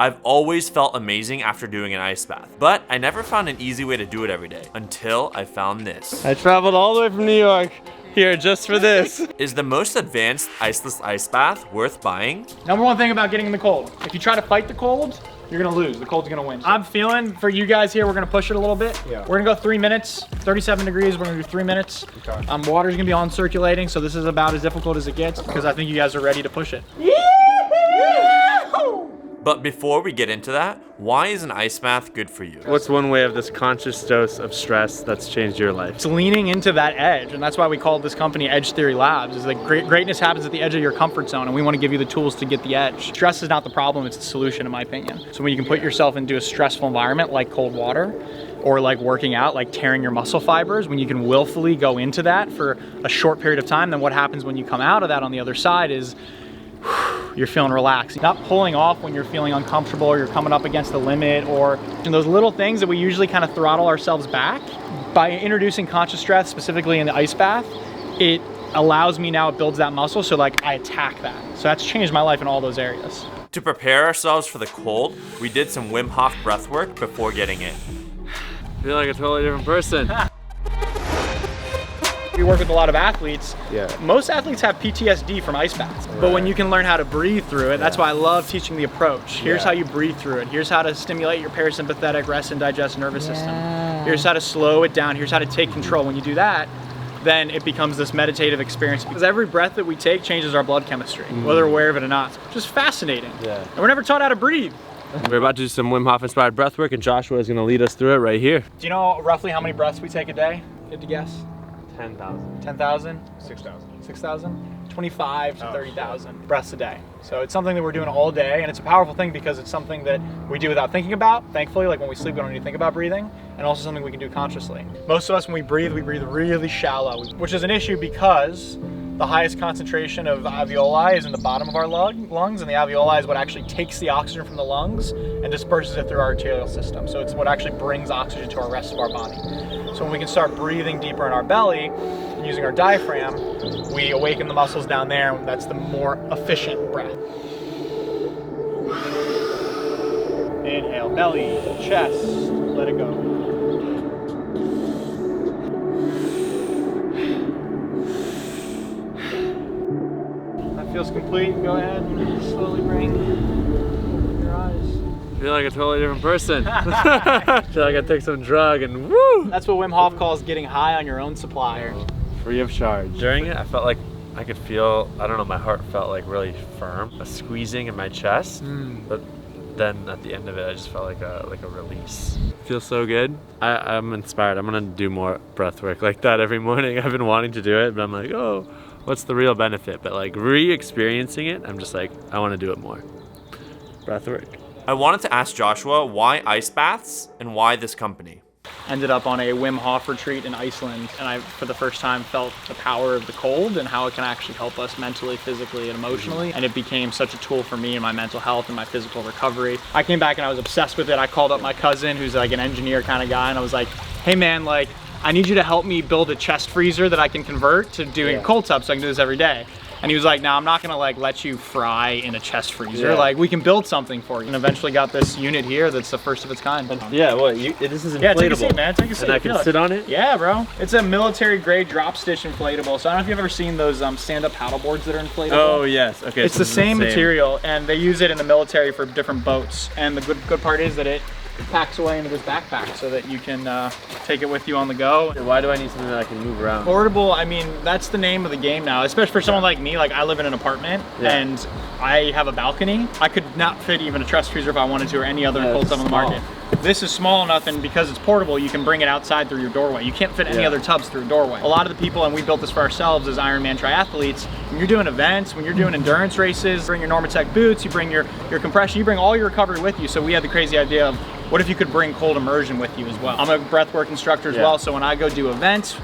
I've always felt amazing after doing an ice bath, but I never found an easy way to do it every day until I found this. I traveled all the way from New York here just for this. Is the most advanced iceless ice bath worth buying? Number one thing about getting in the cold, if you try to fight the cold, you're gonna lose. The cold's gonna win. I'm feeling, for you guys here, we're gonna push it a little bit. Yeah. We're gonna go 3 minutes, 37 degrees, we're gonna do 3 minutes. Okay. Water's gonna be on circulating, so this is about as difficult as it gets because I think you guys are ready to push it. But before we get into that, why is an ice bath good for you? What's one way of this conscious dose of stress that's changed your life? It's leaning into that edge, and that's why we call this company Edge Theory Labs, is that greatness happens at the edge of your comfort zone, and we want to give you the tools to get the edge. Stress is not the problem, it's the solution in my opinion. So when you can put yourself into a stressful environment like cold water, or like working out, like tearing your muscle fibers, when you can willfully go into that for a short period of time, then what happens when you come out of that on the other side is you're feeling relaxed. Not pulling off when you're feeling uncomfortable or you're coming up against the limit, or those little things that we usually kind of throttle ourselves back. By introducing conscious stress, specifically in the ice bath, it allows me now, it builds that muscle, so like I attack that. So that's changed my life in all those areas. To prepare ourselves for the cold, we did some Wim Hof breathwork before getting in. I feel like a totally different person. We work with a lot of athletes. Yeah. Most athletes have PTSD from ice baths, but when you can learn how to breathe through it, that's why I love teaching the approach. Here's how you breathe through it. Here's how to stimulate your parasympathetic rest and digest nervous system. Here's how to slow it down. Here's how to take control. When you do that, then it becomes this meditative experience, because every breath that we take changes our blood chemistry, whether we're aware of it or not. It's just fascinating. Yeah. And we're never taught how to breathe. We're about to do some Wim Hof inspired breath work, and Joshua is gonna lead us through it right here. Do you know roughly how many breaths we take a day? You have to guess? 10,000. 10,000? 6,000. 6,000? 25 to 30,000 breaths a day. So it's something that we're doing all day, and it's a powerful thing because it's something that we do without thinking about. Thankfully, like when we sleep, we don't need to think about breathing, and also something we can do consciously. Most of us, when we breathe really shallow, which is an issue because the highest concentration of alveoli is in the bottom of our lungs, and the alveoli is what actually takes the oxygen from the lungs and disperses it through our arterial system. So it's what actually brings oxygen to our rest of our body. So when we can start breathing deeper in our belly and using our diaphragm, we awaken the muscles down there, and that's the more efficient breath. Inhale, belly, chest, let it go. Feels complete. Go ahead and slowly open your eyes. I feel like a totally different person. I feel like I took some drug and woo! That's what Wim Hof calls getting high on your own supply. Free of charge. During it, I felt like I could feel, I don't know, my heart felt like really firm, a squeezing in my chest. But then at the end of it, I just felt like a release. Feels so good. I'm inspired. I'm gonna do more breath work like that every morning. I've been wanting to do it, but I'm like, oh, what's the real benefit? But like re-experiencing it, I'm just like, I want to do it more. Breath work. I wanted to ask Joshua why ice baths and why this company. Ended up on a Wim Hof retreat in Iceland, and I, for the first time, felt the power of the cold and how it can actually help us mentally, physically, and emotionally. And it became such a tool for me in my mental health and my physical recovery. I came back and I was obsessed with it. I called up my cousin, who's like an engineer kind of guy, and I was like, hey man, like, I need you to help me build a chest freezer that I can convert to doing a cold tub so I can do this every day. And he was like, no, I'm not gonna like let you fry in a chest freezer. Like, we can build something for you. And eventually got this unit here that's the first of its kind. Yeah, well, this is inflatable. Yeah, take a seat, man, take a seat. And I can sit on it? Yeah, bro. It's a military grade drop stitch inflatable. So I don't know if you've ever seen those stand-up paddle boards that are inflatable. Oh, yes, okay. It's the same material, and they use it in the military for different boats. And the good part is that it packs away into this backpack so that you can take it with you on the go. Why do I need something that I can move around? Portable, I mean, that's the name of the game now, especially for someone like me. Like, I live in an apartment and I have a balcony. I could not fit even a chest freezer if I wanted to, or any other cold tub on the market. This is small enough, and because it's portable, you can bring it outside through your doorway. You can't fit any other tubs through a doorway. A lot of the people, and we built this for ourselves as Ironman triathletes, when you're doing events, when you're doing endurance races, bring your Normatec boots, you bring your compression, you bring all your recovery with you. So we had the crazy idea of, what if you could bring cold immersion with you as well? I'm a breathwork instructor as well, so when I go do events,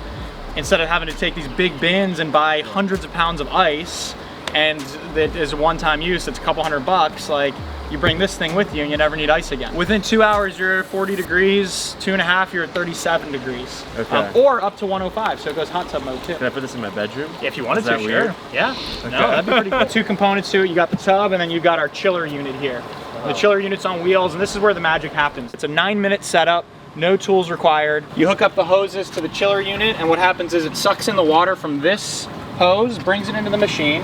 instead of having to take these big bins and buy hundreds of pounds of ice, and that is one-time use, it's a couple $100, like, you bring this thing with you and you never need ice again. Within 2 hours, you're 40 degrees, 2.5, you're at 37 degrees. Okay. Or up to 105, so it goes hot tub mode too. Can I put this in my bedroom? Yeah, if you wanted Is that to, weird? sure. Yeah, Okay. no, that'd be pretty cool. 2 components to it, you got the tub, and then you got our chiller unit here. The chiller unit's on wheels, and this is where the magic happens. It's a 9-minute setup, no tools required. You hook up the hoses to the chiller unit, and what happens is it sucks in the water from this hose, brings it into the machine.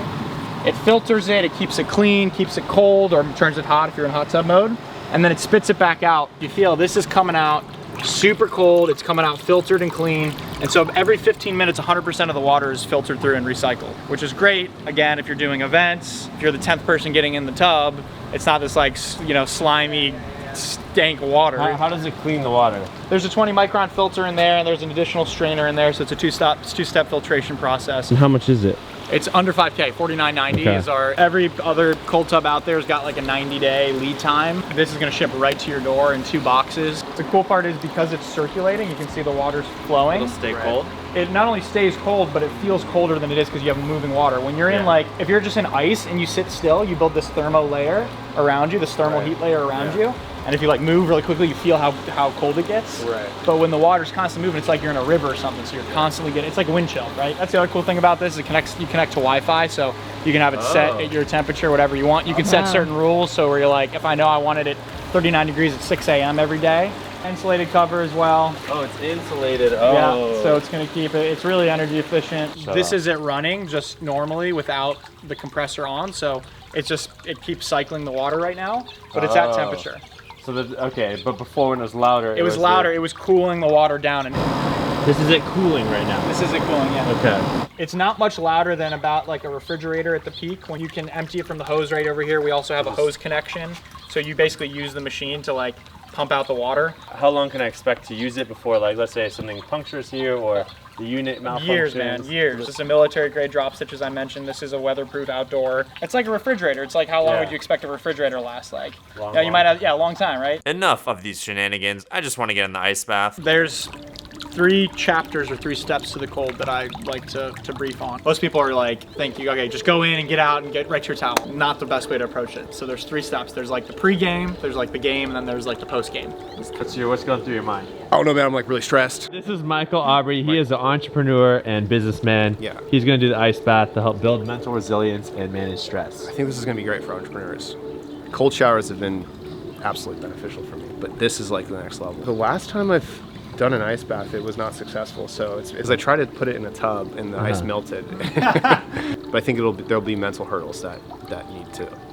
It filters it, it keeps it clean, keeps it cold, or turns it hot if you're in hot tub mode, and then it spits it back out. You feel this is coming out super cold, it's coming out filtered and clean, and so every 15 minutes, 100% of the water is filtered through and recycled, which is great, again, if you're doing events, if you're the 10th person getting in the tub, it's not this like, you know, slimy, stank water. How does it clean the water? There's a 20 micron filter in there, and there's an additional strainer in there, so it's a two-step filtration process. And how much is it? It's under 5K, $49.90 is our, every other cold tub out there has got like a 90-day lead time. This is gonna ship right to your door in 2 boxes. The cool part is because it's circulating, you can see the water's flowing. It'll stay cold? It not only stays cold, but it feels colder than it is because you have moving water. When you're in like, if you're just in ice and you sit still, you build this thermo layer around you, this thermal heat layer around you. And if you like move really quickly, you feel how cold it gets. Right. But when the water's constantly moving, it's like you're in a river or something. So you're constantly getting, it's like a wind chill, right? That's the other cool thing about this is you connect to Wi-Fi. So you can have it set at your temperature, whatever you want. You can set certain rules. So where you're like, if I know I wanted it 39 degrees at 6 a.m. every day, insulated cover as well. Oh, it's insulated. Oh. Yeah, so it's gonna keep it, it's really energy efficient. This is it running just normally without the compressor on. So it's just, it keeps cycling the water right now, but it's at temperature. So okay, but before when it was louder, it was louder. It was cooling the water down, and this is it cooling right now. This is it cooling, yeah. Okay. It's not much louder than about like a refrigerator at the peak when you can empty it from the hose right over here. We also have a hose connection, so you basically use the machine to like pump out the water. How long can I expect to use it before, like, let's say something punctures here or the unit malfunctions? Years, man, years. This is a military grade drop stitch, as I mentioned. This is a weatherproof outdoor. It's like a refrigerator. It's like how long would you expect a refrigerator to last? Like, you might have, a long time, right? Enough of these shenanigans. I just want to get in the ice bath. There's 3 chapters or 3 steps to the cold that I like to brief on. Most people are like, thank you, okay, just go in and get out and get right to your towel. Not the best way to approach it. So there's 3 steps. There's like the pre-game, there's like the game, and then there's like the post-game. What's going through your mind? I don't know, man, I'm like really stressed. This is Michael Aubrey. He is an entrepreneur and businessman. Yeah. He's gonna do the ice bath to help build mental resilience and manage stress. I think this is gonna be great for entrepreneurs. Cold showers have been absolutely beneficial for me, but this is like the next level. The last time I've done an ice bath, it was not successful. So it's as I tried to put it in a tub and the ice melted. But I think there'll be mental hurdles that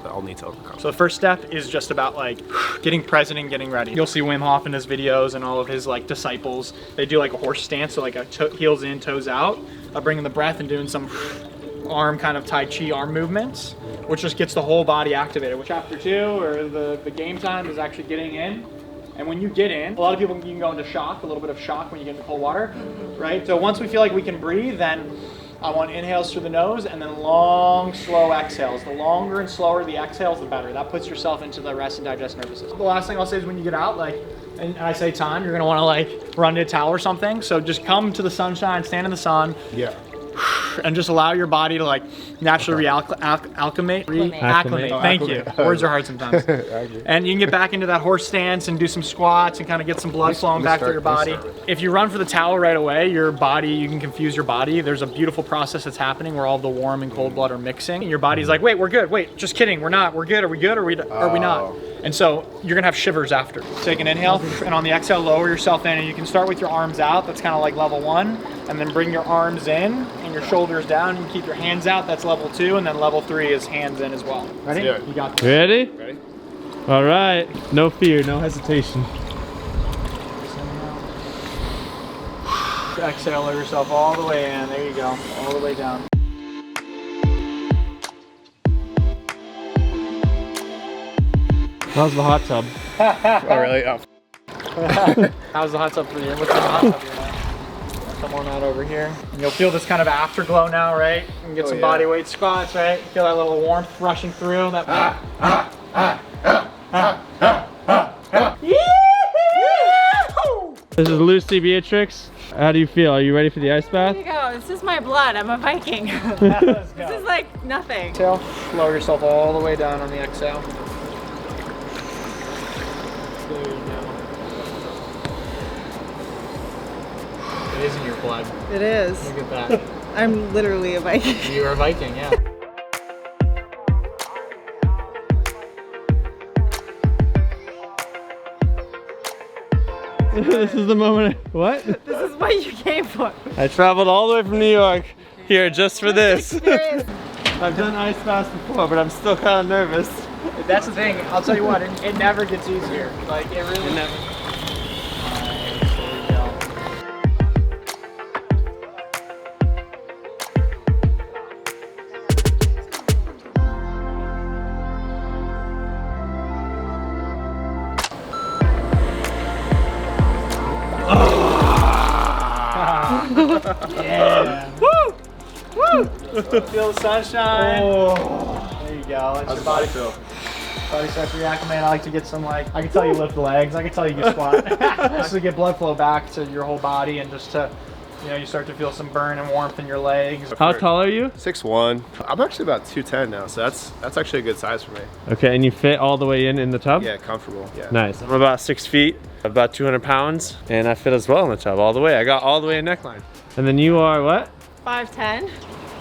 I'll need to overcome. So the first step is just about like getting present and getting ready. You'll see Wim Hof in his videos and all of his like disciples. They do like a horse stance, so like a heels in, toes out, bringing the breath and doing some arm kind of Tai Chi arm movements, which just gets the whole body activated. Which chapter 2 or the game time is actually getting in. And when you get in, a lot of people, you can go into shock, a little bit of shock when you get into cold water, right? So once we feel like we can breathe, then I want inhales through the nose and then long, slow exhales. The longer and slower the exhales, the better. That puts yourself into the rest and digest nervous system. The last thing I'll say is when you get out, like, and I say time, you're gonna wanna like run to a towel or something. So just come to the sunshine, stand in the sun. Yeah. And just allow your body to like naturally acclimate. Thank you. Words are hard sometimes. And you can get back into that horse stance and do some squats and kind of get some blood flowing back through your body. If you run for the towel right away, your body, you can confuse your body. There's a beautiful process that's happening where all the warm and cold blood are mixing. And your body's like, wait, we're good. Wait, just kidding. We're not. We're good. Are we good? Are we not? And so you're gonna have shivers after. Take an inhale, and on the exhale, lower yourself in, and you can start with your arms out. That's kind of like level 1, and then bring your arms in and your shoulders down. You keep your hands out. That's level 2, and then level 3 is hands in as well. Ready? Yeah. You got this. Ready? Ready? All right. No fear, no hesitation. Exhale, lower yourself all the way in. There you go. All the way down. How's the hot tub? Oh, really? Oh. How's the hot tub for you? What's in the hot tub? Come on out over here. And you'll feel this kind of afterglow now, right? You can get some body weight squats, right? Feel that little warmth rushing through. That. This is Lucy Beatrix. How do you feel? Are you ready for the ice bath? Here you go. This is my blood. I'm a Viking. Let's go. This is like nothing. Exhale. Lower yourself all the way down on the exhale. There you go. It is in your blood. It is. Look at that. I'm literally a Viking. You are a Viking, yeah. This is the moment. What? This is what you came for. I traveled all the way from New York here just for this. Experience. I've done ice baths before, but I'm still kind of nervous. That's the thing. I'll tell you what, it never gets easier. Like, it really never. Yeah. Woo! Woo! Feel the sunshine. Oh. There you go. Let your body feel. Body starts to reacclimate. I like to get some, like, I can tell you lift the legs. I can tell you can squat. Just to get blood flow back to your whole body and just to, you know, you start to feel some burn and warmth in your legs. How tall are you? 6'1". I'm actually about 210 now, so that's actually a good size for me. Okay, and you fit all the way in the tub? Yeah, comfortable. Yeah. Nice. I'm about 6 feet, about 200 pounds, and I fit as well in the tub all the way. I got all the way in neckline. And then you are what? 5'10".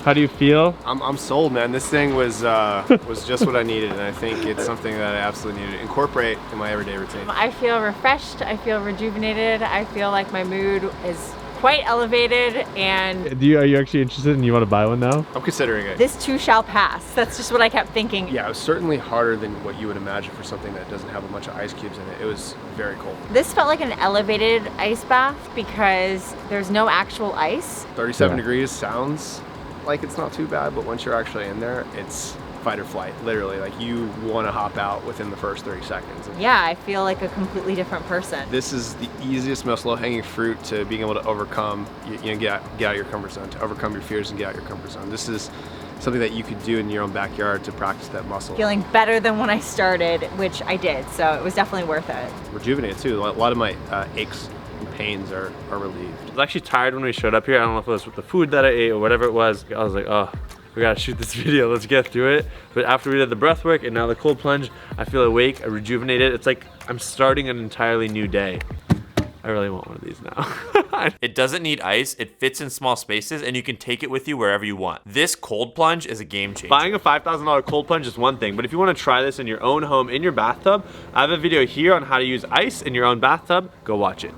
How do you feel? I'm sold, man. This thing was just what I needed, and I think it's something that I absolutely need to incorporate in my everyday routine. I feel refreshed. I feel rejuvenated. I feel like my mood is quite elevated, and Are you actually interested and you want to buy one now? I'm considering it. this too shall pass. That's just what I kept thinking. Yeah, it was certainly harder than what you would imagine for something that doesn't have a bunch of ice cubes in it. It was very cold. This felt like an elevated ice bath because there's no actual ice. 37 Yeah. degrees sounds like it's not too bad, but once you're actually in there, it's fight or flight. Literally, like you want to hop out within the first 30 seconds. Yeah, I feel like a completely different person. This is the easiest, most low-hanging fruit to being able to overcome, you know, get out of your comfort zone, to overcome your fears and get out of your comfort zone. This is something that you could do in your own backyard to practice that muscle. Feeling better than when I started, which I did, so it was definitely worth it. Rejuvenated too. A lot of my aches and pains are relieved. I was actually tired when we showed up here. I don't know if it was with the food that I ate or whatever it was. I was like, oh, we gotta shoot this video, let's get through it. But after we did the breath work and now the cold plunge, I feel awake, I rejuvenated. It's like I'm starting an entirely new day. I really want one of these now. It doesn't need ice, it fits in small spaces, and you can take it with you wherever you want. This cold plunge is a game changer. Buying a $5,000 cold plunge is one thing, but if you want to try this in your own home, in your bathtub, I have a video here on how to use ice in your own bathtub. Go watch it.